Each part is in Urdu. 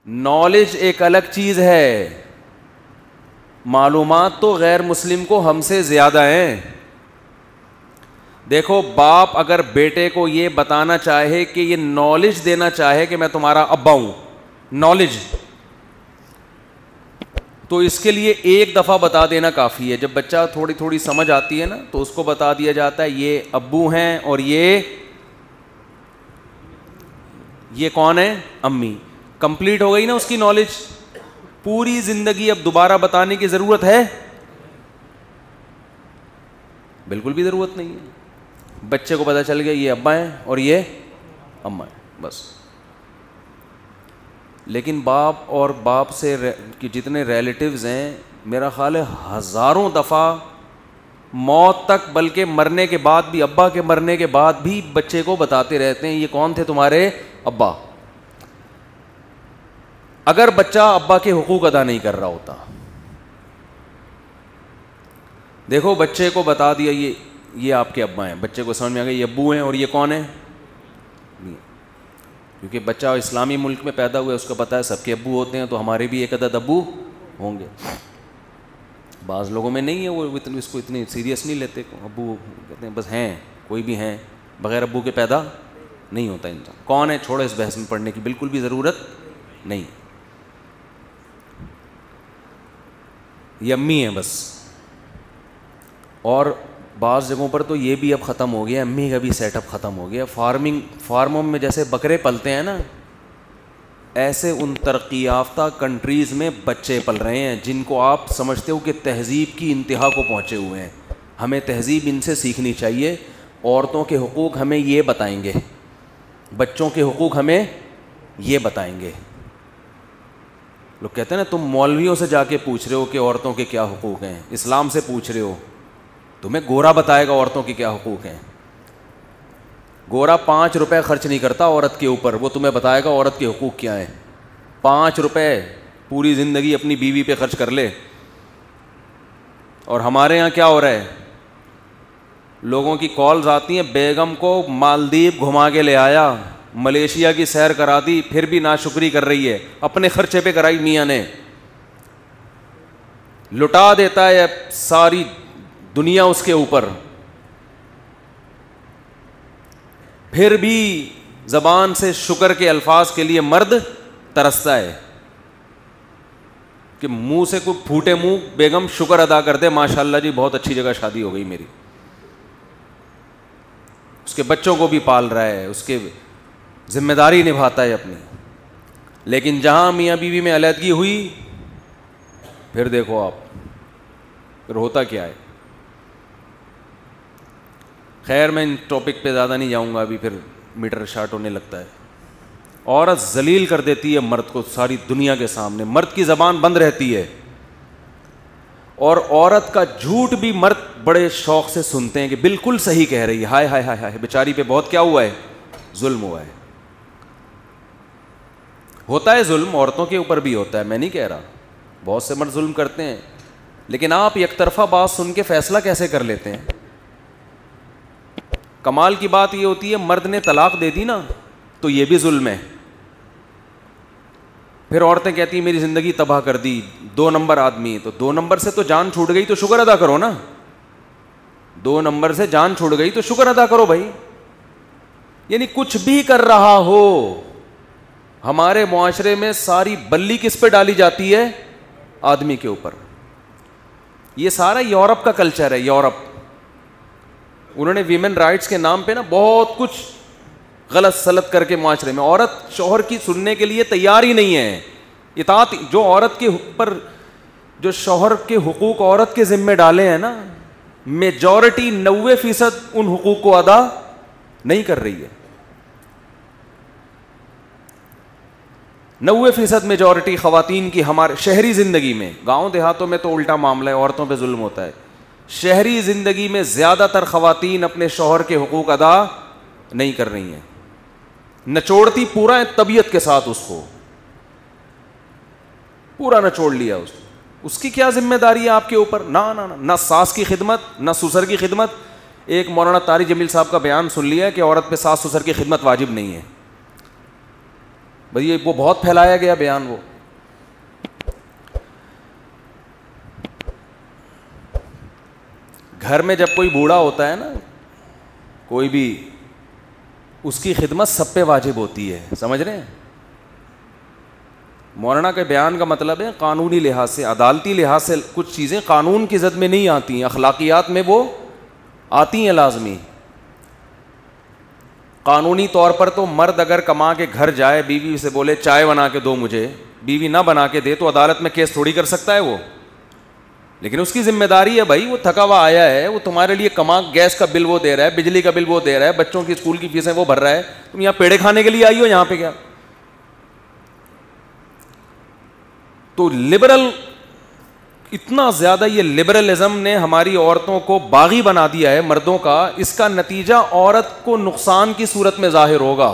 نالج ایک الگ چیز ہے، معلومات تو غیر مسلم کو ہم سے زیادہ ہیں. دیکھو باپ اگر بیٹے کو یہ بتانا چاہے کہ یہ نالج دینا چاہے کہ میں تمہارا ابا ہوں، نالج، تو اس کے لیے ایک دفعہ بتا دینا کافی ہے. جب بچہ تھوڑی تھوڑی سمجھ آتی ہے نا تو اس کو بتا دیا جاتا ہے یہ ابو ہیں اور یہ کون ہے، امی. کمپلیٹ ہو گئی نا اس کی نالج. پوری زندگی اب دوبارہ بتانے کی ضرورت ہے؟ بالکل بھی ضرورت نہیں ہے. بچے کو پتہ چل گیا یہ ابا ہیں اور یہ اما ہیں، بس. لیکن باپ اور باپ سے کہ جتنے ریلیٹیوز ہیں، میرا خیال ہے ہزاروں دفعہ موت تک، بلکہ مرنے کے بعد بھی، ابا کے مرنے کے بعد بھی بچے کو بتاتے رہتے ہیں یہ کون تھے تمہارے ابا. اگر بچہ ابا کے حقوق ادا نہیں کر رہا ہوتا، دیکھو بچے کو بتا دیا یہ آپ کے ابا ہیں، بچے کو سمجھ میں آ گیا یہ ابو ہیں اور یہ کون ہیں، کیونکہ بچہ اسلامی ملک میں پیدا ہوا ہے، اس کو پتہ ہے سب کے ابو ہوتے ہیں تو ہمارے بھی ایک عدد ابو ہوں گے. بعض لوگوں میں نہیں ہے، وہ اس کو اتنی سیریس نہیں لیتے، ابو کہتے ہیں بس ہیں، کوئی بھی ہیں، بغیر ابو کے پیدا نہیں ہوتا انسان. کون ہے چھوڑو، اس بحث میں پڑھنے کی بالکل بھی ضرورت نہیں. یہ امی ہیں بس. اور بعض جگہوں پر تو یہ بھی اب ختم ہو گیا، امی کا بھی سیٹ اپ ختم ہو گیا. فارموں میں جیسے بکرے پلتے ہیں نا، ایسے ان ترقی یافتہ کنٹریز میں بچے پل رہے ہیں جن کو آپ سمجھتے ہو کہ تہذیب کی انتہا کو پہنچے ہوئے ہیں. ہمیں تہذیب ان سے سیکھنی چاہیے. عورتوں کے حقوق ہمیں یہ بتائیں گے، بچوں کے حقوق ہمیں یہ بتائیں گے. لوگ کہتے ہیں نا تم مولویوں سے جا کے پوچھ رہے ہو کہ عورتوں کے کیا حقوق ہیں، اسلام سے پوچھ رہے ہو، تمہیں گورا بتائے گا عورتوں کے کیا حقوق ہیں. گورا 5 روپے خرچ نہیں کرتا عورت کے اوپر، وہ تمہیں بتائے گا عورت کے حقوق کیا ہیں. 5 روپے پوری زندگی اپنی بیوی پہ خرچ کر لے. اور ہمارے یہاں کیا ہو رہا ہے، لوگوں کی کالز آتی ہیں، بیگم کو مالدیپ گھما کے لے آیا، ملیشیا کی سیر کرا دی، پھر بھی ناشکری کر رہی ہے، اپنے خرچے پہ کرائی میاں نے. لٹا دیتا ہے ساری دنیا اس کے اوپر، پھر بھی زبان سے شکر کے الفاظ کے لیے مرد ترستا ہے کہ منہ سے کوئی پھوٹے منہ بیگم شکر ادا کر دے، ماشاءاللہ جی بہت اچھی جگہ شادی ہو گئی میری. اس کے بچوں کو بھی پال رہا ہے، اس کے ذمہ داری نبھاتا ہے اپنی. لیکن جہاں میاں بیوی میں علیحدگی ہوئی، پھر دیکھو آپ پھر ہوتا کیا ہے. خیر میں ان ٹاپک پہ زیادہ نہیں جاؤں گا، ابھی پھر میٹر شارٹ ہونے لگتا ہے. عورت ذلیل کر دیتی ہے مرد کو ساری دنیا کے سامنے، مرد کی زبان بند رہتی ہے. اور عورت کا جھوٹ بھی مرد بڑے شوق سے سنتے ہیں کہ بالکل صحیح کہہ رہی ہے، ہائے ہائے ہائے ہائے بیچاری پہ بہت کیا ہوا ہے، ظلم ہوا ہے. ہوتا ہے ظلم، عورتوں کے اوپر بھی ہوتا ہے، میں نہیں کہہ رہا، بہت سے مرد ظلم کرتے ہیں. لیکن آپ یک طرفہ بات سن کے فیصلہ کیسے کر لیتے ہیں؟ کمال کی بات یہ ہوتی ہے مرد نے طلاق دے دی نا تو یہ بھی ظلم ہے. پھر عورتیں کہتی ہیں میری زندگی تباہ کر دی، 2 نمبر آدمی. تو 2 نمبر سے تو جان چھوٹ گئی تو شکر ادا کرو نا. 2 نمبر سے جان چھوٹ گئی تو شکر ادا کرو بھائی. یعنی کچھ بھی کر رہا ہو، ہمارے معاشرے میں ساری بلی کس پہ ڈالی جاتی ہے؟ آدمی کے اوپر. یہ سارا یورپ کا کلچر ہے. یورپ انہوں نے ویمن رائٹس کے نام پہ نا بہت کچھ غلط سلط کر کے معاشرے میں، عورت شوہر کی سننے کے لیے تیار ہی نہیں ہے. اطاعت جو عورت کے اوپر، جو شوہر کے حقوق عورت کے ذمے ڈالے ہیں نا، میجورٹی 90% ان حقوق کو ادا نہیں کر رہی ہے. 90% میجورٹی خواتین کی ہمارے شہری زندگی میں، گاؤں دیہاتوں میں تو الٹا معاملہ ہے، عورتوں پہ ظلم ہوتا ہے. شہری زندگی میں زیادہ تر خواتین اپنے شوہر کے حقوق ادا نہیں کر رہی ہیں. نچوڑتی پورا طبیعت کے ساتھ، اس کو پورا نچوڑ لیا اس اس کی کیا ذمہ داری ہے آپ کے اوپر؟ نہ ساس کی خدمت نہ سسر کی خدمت. ایک مولانا طارق جمیل صاحب کا بیان سن لیا کہ عورت پہ ساس سسر کی خدمت واجب نہیں ہے. بھئی وہ بہت پھیلایا گیا بیان. وہ گھر میں جب کوئی بوڑھا ہوتا ہے نا کوئی بھی, اس کی خدمت سب پہ واجب ہوتی ہے, سمجھ رہے ہیں؟ مولانا کے بیان کا مطلب ہے قانونی لحاظ سے, عدالتی لحاظ سے کچھ چیزیں قانون کی زد میں نہیں آتی ہیں, اخلاقیات میں وہ آتی ہیں لازمی. قانونی طور پر تو مرد اگر کما کے گھر جائے بیوی سے بولے چائے بنا کے دو مجھے, بیوی نہ بنا کے دے تو عدالت میں کیس تھوڑی کر سکتا ہے وہ. لیکن اس کی ذمہ داری ہے بھائی, وہ تھکا ہوا آیا ہے, وہ تمہارے لیے کما, گیس کا بل وہ دے رہا ہے, بجلی کا بل وہ دے رہا ہے, بچوں کی اسکول کی فیسیں وہ بھر رہا ہے, تم یہاں پیڑے کھانے کے لیے آئی ہو یہاں پہ کیا؟ تو لبرل, اتنا زیادہ یہ لبرلزم نے ہماری عورتوں کو باغی بنا دیا ہے مردوں کا, اس کا نتیجہ عورت کو نقصان کی صورت میں ظاہر ہوگا.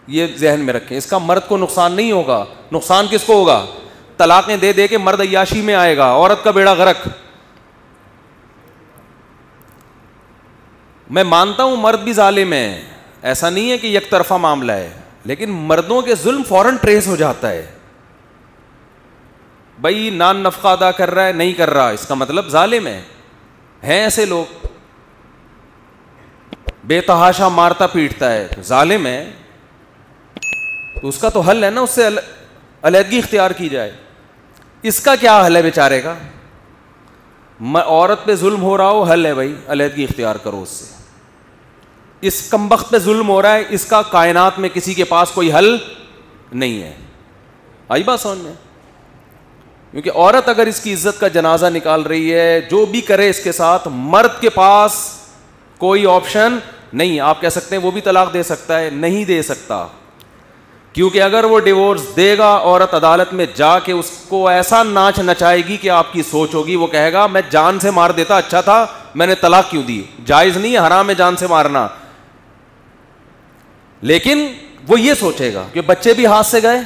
یہ ذہن میں رکھیں, اس کا مرد کو نقصان نہیں ہوگا. نقصان کس کو ہوگا؟ طلاقیں دے دے کے مرد عیاشی میں آئے گا, عورت کا بیڑا غرق. میں مانتا ہوں مرد بھی ظالم ہے, ایسا نہیں ہے کہ یک طرفہ معاملہ ہے, لیکن مردوں کے ظلم فوراً ٹریس ہو جاتا ہے. بھائی نان نفقہ ادا کر رہا ہے, نہیں کر رہا, اس کا مطلب ظالم ہے. ہیں ایسے لوگ, بے تحاشا مارتا پیٹتا ہے, ظالم ہے. تو اس کا تو حل ہے نا, اس سے علیحدگی اختیار کی جائے. اس کا کیا حل ہے بیچارے کا؟ عورت پہ ظلم ہو رہا ہو, حل ہے بھائی علیحدگی اختیار کرو اس سے. اس کمبخت پہ ظلم ہو رہا ہے, اس کا کائنات میں کسی کے پاس کوئی حل نہیں ہے. آئی بات سمجھ میں؟ کیونکہ عورت اگر اس کی عزت کا جنازہ نکال رہی ہے, جو بھی کرے اس کے ساتھ, مرد کے پاس کوئی آپشن نہیں. آپ کہہ سکتے ہیں وہ بھی طلاق دے سکتا ہے, نہیں دے سکتا. کیونکہ اگر وہ ڈیورس دے گا, عورت عدالت میں جا کے اس کو ایسا ناچ نچائے گی کہ آپ کی سوچ ہوگی, وہ کہے گا میں جان سے مار دیتا اچھا تھا, میں نے طلاق کیوں دی. جائز نہیں ہے, حرام ہے جان سے مارنا. لیکن وہ یہ سوچے گا کہ بچے بھی ہاتھ سے گئے.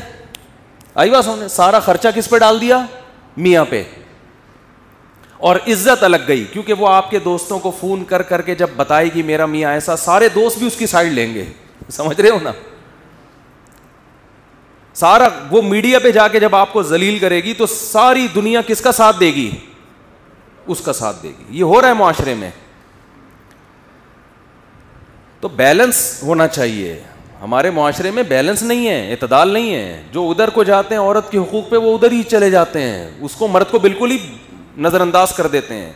آئی بات سمجھے؟ سارا خرچہ کس پہ ڈال دیا؟ میاں پہ. اور عزت الگ گئی, کیونکہ وہ آپ کے دوستوں کو فون کر کر کے جب بتائے گی میرا میاں ایسا, سارے دوست بھی اس کی سائڈ لیں گے. سمجھ رہے ہو نا؟ سارا وہ میڈیا پہ جا کے جب آپ کو ذلیل کرے گی تو ساری دنیا کس کا ساتھ دے گی؟ اس کا ساتھ دے گی. یہ ہو رہا ہے معاشرے میں. تو بیلنس ہونا چاہیے. ہمارے معاشرے میں بیلنس نہیں ہے, اعتدال نہیں ہے. جو ادھر کو جاتے ہیں عورت کے حقوق پہ, وہ ادھر ہی چلے جاتے ہیں, اس کو مرد کو بالکل ہی نظر انداز کر دیتے ہیں.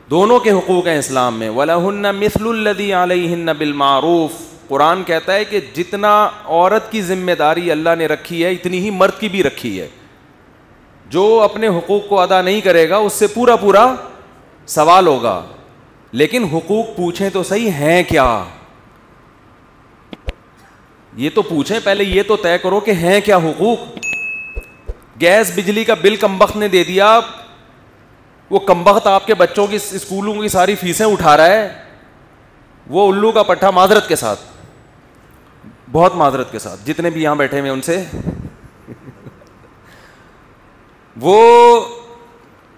دونوں کے حقوق ہیں اسلام میں. وَلَهُنَّ مِثْلُ الَّذِي عَلَيْهِنَّ بِالْمَعْرُوفِ. قرآن کہتا ہے کہ جتنا عورت کی ذمہ داری اللہ نے رکھی ہے, اتنی ہی مرد کی بھی رکھی ہے. جو اپنے حقوق کو ادا نہیں کرے گا, اس سے پورا پورا سوال ہوگا. لیکن حقوق پوچھیں تو صحیح ہیں کیا, یہ تو پوچھیں پہلے, یہ تو طے کرو کہ ہیں کیا حقوق. گیس بجلی کا بل کمبخت نے دے دیا, وہ کمبخت آپ کے بچوں کی اسکولوں کی ساری فیسیں اٹھا رہا ہے, وہ الو کا پٹھا, معذرت کے ساتھ, بہت معذرت کے ساتھ, جتنے بھی یہاں بیٹھے ہوئے ان سے, وہ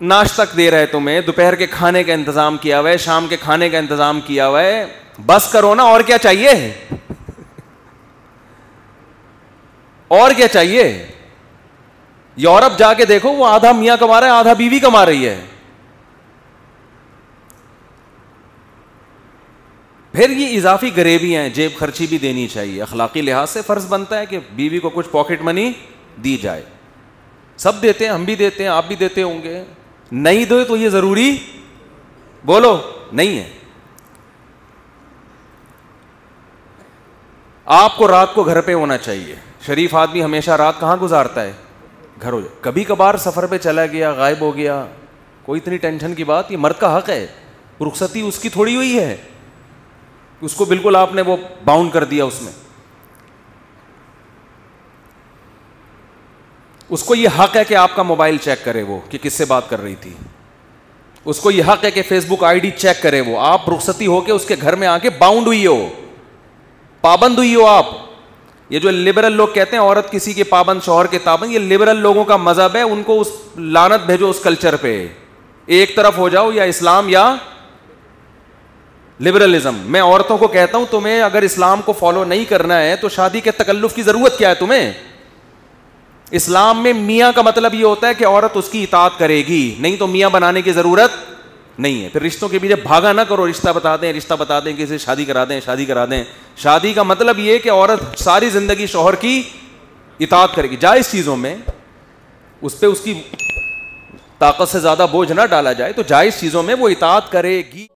ناشتہ تک دے رہے تمہیں, دوپہر کے کھانے کا انتظام کیا ہوا ہے, شام کے کھانے کا انتظام کیا ہوا ہے, بس کرو نا, اور کیا چاہیے؟ اور کیا چاہیے؟ یورپ جا کے دیکھو, وہ آدھا میاں کما رہا ہے, آدھا بیوی کما رہی ہے. پھر یہ اضافی غریبیاں ہیں, جیب خرچی بھی دینی چاہیے. اخلاقی لحاظ سے فرض بنتا ہے کہ بیوی کو کچھ پاکٹ منی دی جائے. سب دیتے ہیں, ہم بھی دیتے ہیں, آپ بھی دیتے ہوں گے. نہیں دو تو یہ ضروری بولو نہیں ہے. آپ کو رات کو گھر پہ ہونا چاہیے. شریف آدمی ہمیشہ رات کہاں گزارتا ہے؟ گھر ہو. کبھی کبھار سفر پہ چلا گیا, غائب ہو گیا, کوئی اتنی ٹینشن کی بات, یہ مرد کا حق ہے. رخصتی اس کی تھوڑی ہوئی ہے, اس کو بالکل آپ نے وہ باؤنڈ کر دیا اس میں. اس کو یہ حق ہے کہ آپ کا موبائل چیک کرے وہ کہ کس سے بات کر رہی تھی. اس کو یہ حق ہے کہ Facebook ID check کرے وہ. آپ رخصتی ہو کے اس کے گھر میں آ کے باؤنڈ ہوئی ہو, پابند ہوئی ہو آپ. یہ جو لبرل لوگ کہتے ہیں عورت کسی کے پابند شوہر کے پابند، یہ لبرل لوگوں کا مذہب ہے. ان کو اس لعنت بھیجو اس کلچر پہ. ایک طرف ہو جاؤ، یا اسلام یا لبرلزم. میں عورتوں کو کہتا ہوں تمہیں اگر اسلام کو فالو نہیں کرنا ہے تو شادی کے تکلف کی ضرورت کیا ہے تمہیں؟ اسلام میں میاں کا مطلب یہ ہوتا ہے کہ عورت اس کی اطاعت کرے گی، نہیں تو میاں بنانے کی ضرورت نہیں ہے. پھر رشتوں کے پیچھے بھاگا نہ کرو، رشتہ بتا دیں کسی سے شادی کرا دیں. شادی کا مطلب یہ کہ عورت ساری زندگی شوہر کی اطاعت کرے گی. جائز چیزوں میں اس پہ اس کی طاقت سے زیادہ بوجھ نہ ڈالا جائے، تو جائز چیزوں میں وہ اطاعت کرے گی.